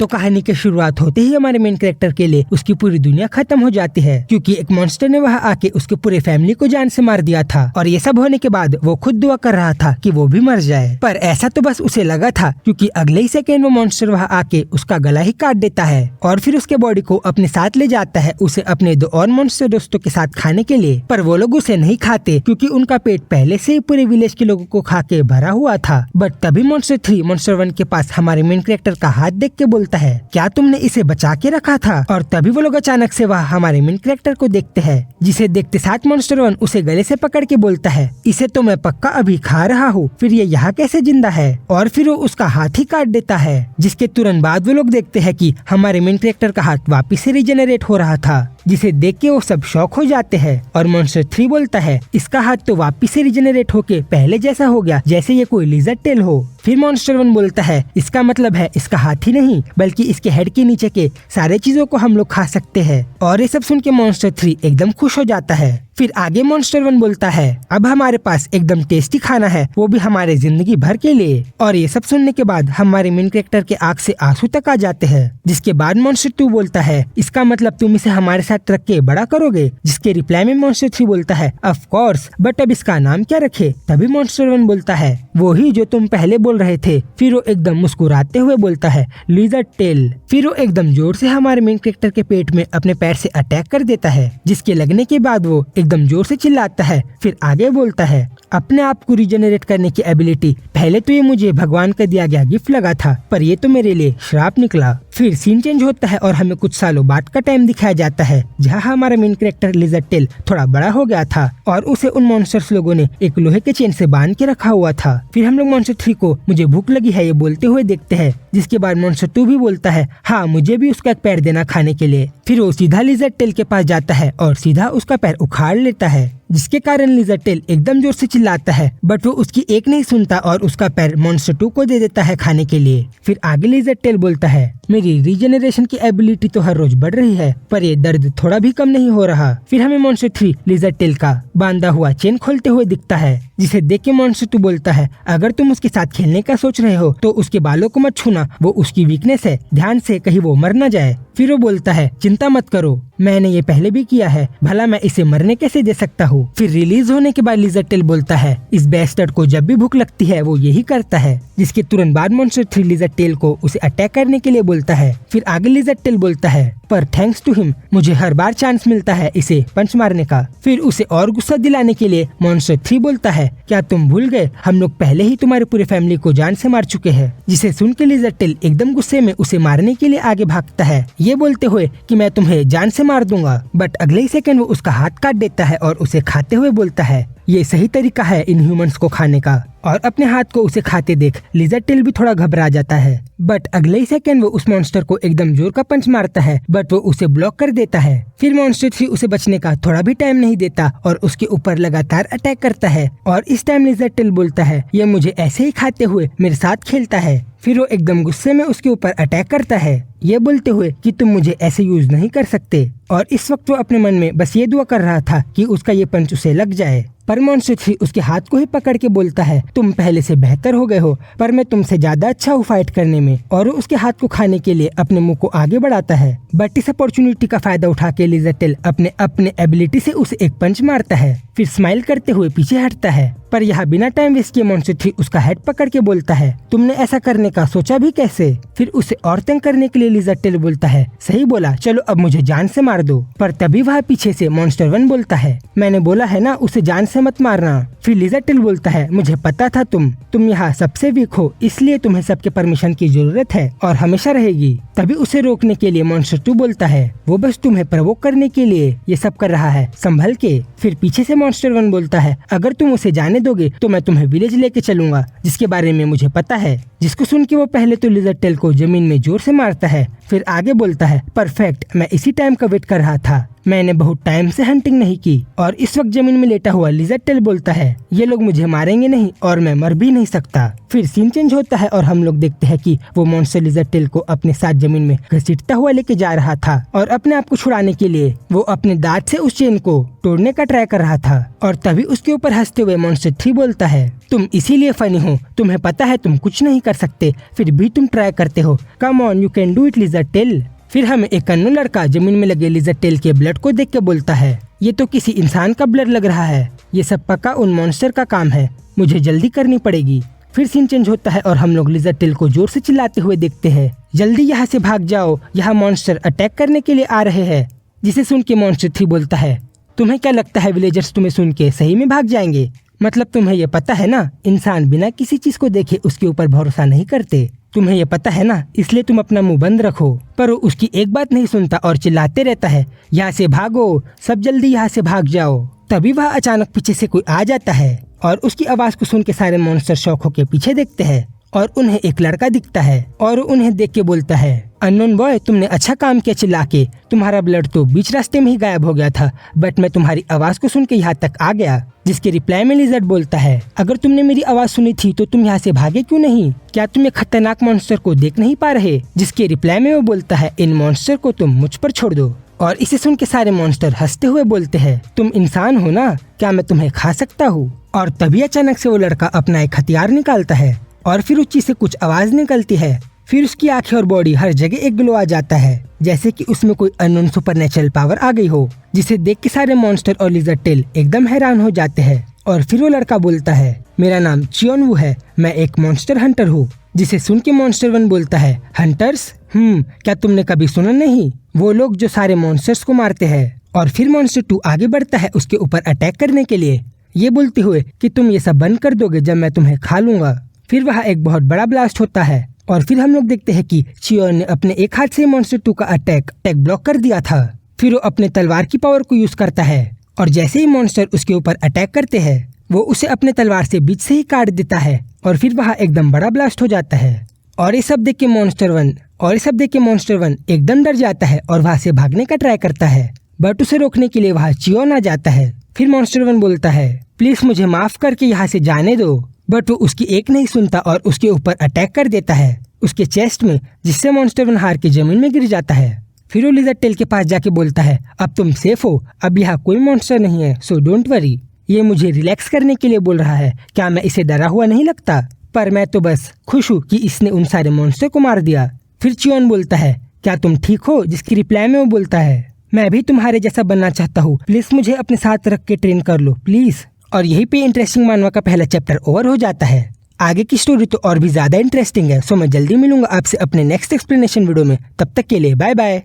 तो कहानी की शुरुआत होते ही हमारे मेन कैरेक्टर के लिए उसकी पूरी दुनिया खत्म हो जाती है, क्योंकि एक मॉन्स्टर ने वहाँ आके उसके पूरे फैमिली को जान से मार दिया था। और ये सब होने के बाद वो खुद दुआ कर रहा था कि वो भी मर जाए, पर ऐसा तो बस उसे लगा था, क्योंकि अगले ही सेकेंड वो मॉन्स्टर वहाँ आके उसका गला ही काट देता है और फिर उसके बॉडी को अपने साथ ले जाता है उसे अपने 2 और मॉन्स्टर दोस्तों के साथ खाने के लिए। पर वो लोग उसे नहीं खाते, क्योंकि उनका पेट पहले से ही पूरे विलेज के लोगों को खा के भरा हुआ था। बट तभी मॉन्स्टर 3 मॉन्स्टर 1 के पास हमारे मेन कैरेक्टर का हाथ देख के बोलता है, क्या तुमने इसे बचा के रखा था? और तभी वो लोग अचानक से वह हमारे मेन कैरेक्टर को देखते हैं, जिसे देखते साथ मॉन्स्टर 1 उसे गले से पकड़ के बोलता है, इसे तो मैं पक्का अभी खा रहा हूँ, फिर ये यहाँ कैसे जिंदा है? और फिर वो उसका हाथ ही काट देता है। जिसके तुरंत बाद वो लोग देखते हैं कि हमारे मेन कैरेक्टर का हाथ वापिस से रिजेनरेट हो रहा था, जिसे देख के वो सब शॉक हो जाते हैं। और मॉन्स्टर 3 बोलता है, इसका हाथ तो वापिस से रिजेनरेट होके पहले जैसा हो गया, जैसे ये कोई लिजर्ड टेल हो। फिर मॉन्स्टर 1 बोलता है, इसका मतलब है इसका हाथ ही नहीं बल्कि इसके हेड के नीचे के सारे चीजों को हम लोग खा सकते हैं। और ये सब सुन के मॉन्स्टर 3 एकदम खुश हो जाता है। फिर आगे मॉन्स्टर 1 बोलता है, अब हमारे पास एकदम टेस्टी खाना है, वो भी हमारे जिंदगी भर के लिए। और ये सब सुनने के बाद हमारे मेन कैरेक्टर के आंख से आंसू तक आ जाते हैं। जिसके बाद मॉन्स्टर 2 बोलता है, इसका मतलब तुम इसे हमारे साथ रख के बड़ा करोगे? जिसके रिप्लाई में मॉन्स्टर 3 बोलता है, ऑफ कोर्स, बट अब इसका नाम क्या रखे? तभी मॉन्स्टर 1 बोलता है, वो ही जो तुम पहले बोल रहे थे। फिर वो एकदम मुस्कुराते हुए बोलता है, लिजर्ड टेल। फिर वो एकदम जोर से हमारे मेन कैरेक्टर के पेट में अपने पैर से अटैक कर देता है, जिसके लगने के बाद वो एकदम जोर से चिल्लाता है। फिर आगे बोलता है, अपने आप को रिजेनरेट करने की एबिलिटी, पहले तो ये मुझे भगवान का दिया गया गिफ्ट लगा था, पर ये तो मेरे लिए श्राप निकला। फिर सीन चेंज होता है और हमें कुछ सालों बाद का टाइम दिखाया जाता है, जहाँ हमारा मेन कैरेक्टर लिजर्ड टेल थोड़ा बड़ा हो गया था और उसे उन मॉन्स्टर्स लोगों ने एक लोहे के चेन से बांध के रखा हुआ था। फिर हम लोग मॉन्स्टर 3 को मुझे भूख लगी है ये बोलते हुए देखते हैं, जिसके बाद मॉन्स्टर 2 भी बोलता है, हाँ मुझे भी उसका एक पैर देना खाने के लिए। फिर वो सीधा लिजर्ड टेल के पास जाता है और सीधा उसका पैर उखाड़ लेता है, जिसके कारण लिजर्ड टेल एकदम जोर से चिल्लाता है, बट वो उसकी एक नहीं सुनता और उसका पैर मॉन्स्टर 2 को दे देता है खाने के लिए। फिर आगे लिजर्ड टेल बोलता है, मेरी रीजनरेशन की एबिलिटी तो हर रोज बढ़ रही है, पर ये दर्द थोड़ा भी कम नहीं हो रहा। फिर हमें मॉन्स्टर 3 लिजर्ड टेल का बांधा हुआ चेन खोलते हुए दिखता है, जिसे देख के मॉन्स्टर 2 बोलता है, अगर तुम उसके साथ खेलने का सोच रहे हो तो उसके बालों को मत छूना, वो उसकी वीकनेस है, ध्यान से कहीं वो मर न जाए। फिर वो बोलता है, चिंता मत करो, मैंने ये पहले भी किया है, भला मैं इसे मरने कैसे दे सकता हूँ। फिर रिलीज होने के बाद लिजर्ड टेल बोलता है, इस बेस्टर्ड को जब भी भूख लगती है वो यही करता है। जिसके तुरंत बाद मॉन्स्टर 3 लिजर्ड टेल को उसे अटैक करने के लिए बोलता है। फिर आगे लिजर्ड टेल बोलता है, पर थैंक्स टू हिम मुझे हर बार चांस मिलता है इसे पंच मारने का। फिर उसे और गुस्सा दिलाने के लिए मॉन्स्टर 3 बोलता है, क्या तुम भूल गए हम लोग पहले ही तुम्हारे पूरे फैमिली को जान से मार चुके हैं। जिसे सुन के लिजर्ड टेल एकदम गुस्से में उसे मारने के लिए आगे भागता है, ये बोलते हुए कि मैं तुम्हें जान से मार दूंगा। बट अगले ही सेकंड वो उसका हाथ काट देता है और उसे खाते हुए बोलता है, ये सही तरीका है इन ह्यूमंस को खाने का। और अपने हाथ को उसे खाते देख लिजर्ड टेल भी थोड़ा घबरा जाता है, बट अगले ही सेकंड वो उस मॉन्स्टर को एकदम जोर का पंच मारता है, बट वो उसे ब्लॉक कर देता है। फिर मॉन्स्टर 3 उसे बचने का थोड़ा भी टाइम नहीं देता और उसके ऊपर लगातार अटैक करता है। और इस टाइम लिजर्ड टेल बोलता है, ये मुझे ऐसे ही खाते हुए मेरे साथ खेलता है। फिर वो एकदम गुस्से में उसके ऊपर अटैक करता है, ये बोलते हुए कि तुम मुझे ऐसे यूज नहीं कर सकते। और इस वक्त वो अपने मन में बस ये दुआ कर रहा था कि उसका ये पंच उसे लग जाए। पर मॉन्स्टर 3 उसके हाथ को ही पकड़ के बोलता है, तुम पहले से बेहतर हो गए हो, पर मैं तुमसे ज्यादा अच्छा हूँ फाइट करने में। और वो उसके हाथ को खाने के लिए अपने मुंह को आगे बढ़ाता है, बट इस अपॉर्चुनिटी का फायदा उठा के लिजर्ड टेल अपने एबिलिटी से उसे एक पंच मारता है। फिर स्माइल करते हुए पीछे हटता है, पर यहाँ बिना टाइम वेस्ट किए मॉन्स्टर 3 उसका हेड पकड़ के बोलता है, तुमने ऐसा करने का सोचा भी कैसे? फिर उसे और तंग करने के लिए लिजर्ड टेल बोलता है, सही बोला, चलो अब मुझे जान से मार दो। पर तभी वहाँ पीछे से मॉन्स्टर 1 बोलता है, मैंने बोला है ना उसे जान से मत मारना। फिर लिजर्ड टेल बोलता है, मुझे पता था तुम यहाँ सबसे वीक हो, इसलिए तुम्हें सबके परमिशन की जरूरत है और हमेशा रहेगी। तभी उसे रोकने के लिए मॉन्स्टर 2 बोलता है, वो बस तुम्हें प्रवोक करने के लिए ये सब कर रहा है, संभल के। फिर पीछे से मॉन्स्टर 1 बोलता है, अगर तुम उसे जाने दोगे तो मैं तुम्हें विलेज लेके चलूंगा, जिसके बारे में मुझे पता है। जिसको सुन के वो पहले तो लिजर्ड टेल को जमीन में जोर से मारता है, फिर आगे बोलता है, परफेक्ट, मैं इसी टाइम का वेट कर रहा था। मैंने बहुत टाइम से हंटिंग नहीं की। और इस वक्त जमीन में लेटा हुआ लिजर्ड टेल बोलता है, ये लोग मुझे मारेंगे नहीं और मैं मर भी नहीं सकता। फिर सीन चेंज होता है और हम लोग देखते हैं कि वो मॉन्स्टर लिजर्ड टेल को अपने साथ जमीन में घसीटता हुआ लेके जा रहा था और अपने आप को छुड़ाने के लिए वो अपने दांत से उस चेन को तोड़ने का ट्राई कर रहा था। और तभी उसके ऊपर हंसते हुए मॉन्स्टर 3 बोलता है, तुम इसीलिए फनी हो, तुम्हें पता है तुम कुछ नहीं कर सकते, फिर भी तुम ट्राई करते हो। Come on, you can do it lizard tail. फिर हमें एक अननोन लड़का जमीन में लगे लिजर्ड टेल के ब्लड को देख के बोलता है, ये तो किसी इंसान का ब्लड लग रहा है, ये सब पक्का उन मॉन्स्टर का काम है, मुझे जल्दी करनी पड़ेगी। फिर सीन चेंज होता है और हम लोग लिजर्ड टेल को जोर से चिल्लाते हुए देखते हैं, जल्दी यहाँ से भाग जाओ, यहाँ मॉन्स्टर अटैक करने के लिए आ रहे हैं। जिसे सुन के मॉन्स्टर 3 बोलता है, तुम्हें क्या लगता है विलेजर्स तुम्हें सुन के सही में भाग जाएंगे? मतलब तुम्हें ये पता है ना, इंसान बिना किसी चीज को देखे उसके ऊपर भरोसा नहीं करते। तुम्हें ये पता है ना, इसलिए तुम अपना मुंह बंद रखो। पर वो उसकी एक बात नहीं सुनता और चिल्लाते रहता है, यहाँ से भागो, सब जल्दी यहाँ से भाग जाओ। तभी वह अचानक पीछे से कोई आ जाता है और उसकी आवाज को सुन के सारे मॉन्स्टर शॉक होकर पीछे देखते हैं और उन्हें एक लड़का दिखता है और उन्हें देख के बोलता है, अननोन बॉय, तुमने अच्छा काम किया चिल्ला के, तुम्हारा ब्लड तो बीच रास्ते में ही गायब हो गया था, बट मैं तुम्हारी आवाज को सुन के यहाँ तक आ गया। जिसके रिप्लाई में लिजर्ड बोलता है, अगर तुमने मेरी आवाज सुनी थी तो तुम यहाँ से भागे क्यों नहीं? क्या तुम एक खतरनाक मॉन्स्टर को देख नहीं पा रहे? जिसके रिप्लाई में वो बोलता है, इन मॉन्स्टर को तुम मुझ पर छोड़ दो। और इसे सुन के सारे मॉन्स्टर हंसते हुए बोलते हैं, तुम इंसान हो ना, क्या मैं तुम्हें खा सकता हूँ? और तभी अचानक से वो लड़का अपना एक हथियार निकालता है और फिर उस चीज से कुछ आवाज निकलती है। फिर उसकी आंखें और बॉडी हर जगह एक ग्लो आ जाता है, जैसे कि उसमें कोई अननोन सुपरनेचुरल पावर आ गई हो, जिसे देख के सारे मॉन्स्टर और लिजर्ड टेल एकदम हैरान हो जाते हैं। और फिर वो लड़का बोलता है, मेरा नाम चियोन वू है, मैं एक मॉन्स्टर हंटर हूँ। जिसे सुन के मॉन्स्टर 1 बोलता है, हंटर्स? क्या तुमने कभी सुना नहीं? वो लोग जो सारे मॉन्स्टर्स को मारते हैं। और फिर मॉन्स्टर 2 आगे बढ़ता है उसके ऊपर अटैक करने के लिए, ये बोलते हुए कि तुम ये सब बंद कर दोगे जब मैं तुम्हें खा लूंगा। फिर वहाँ एक बहुत बड़ा ब्लास्ट होता है और फिर हम लोग देखते हैं कि चियोन ने अपने एक हाथ से मॉन्स्टर 2 का अटैक ब्लॉक कर दिया था। फिर वो अपने तलवार की पावर को यूज करता है और जैसे ही मॉन्स्टर उसके ऊपर अटैक करते हैं वो उसे अपने तलवार से बीच से ही काट देता है और फिर वहाँ एकदम बड़ा ब्लास्ट हो जाता है। और ये सब देख के मॉन्स्टर 1 एकदम डर जाता है और वहाँ से भागने का ट्राई करता है, बट उसे रोकने के लिए वहाँ चियोन आ जाता है। फिर मॉन्स्टर 1 बोलता है, प्लीज मुझे माफ करके यहाँ से जाने दो, बट वो उसकी एक नहीं सुनता और उसके ऊपर अटैक कर देता है उसके चेस्ट में, जिससे मॉन्स्टर 1 हार के जमीन में गिर जाता है। फिर वो लिजर्ड टेल के पास जाके बोलता है, अब तुम सेफ हो, अब यहाँ कोई मॉन्स्टर नहीं है, सो डोंट वरी। ये मुझे रिलैक्स करने के लिए बोल रहा है, क्या मैं इसे डरा हुआ नहीं लगता? पर मैं तो बस खुश हूँ कि इसने उन सारे मॉन्स्टर को मार दिया। फिर चियोन बोलता है, क्या तुम ठीक हो? जिसकी रिप्लाई में वो बोलता है, मैं भी तुम्हारे जैसा बनना चाहता हूँ, प्लीज मुझे अपने साथ रख के ट्रेन कर लो प्लीज। और यहीं पे इंटरेस्टिंग मानवा का पहला चैप्टर ओवर हो जाता है। आगे की स्टोरी तो और भी ज्यादा इंटरेस्टिंग है, सो मैं जल्दी मिलूंगा आपसे अपने नेक्स्ट एक्सप्लेनेशन वीडियो में। तब तक के लिए बाय बाय।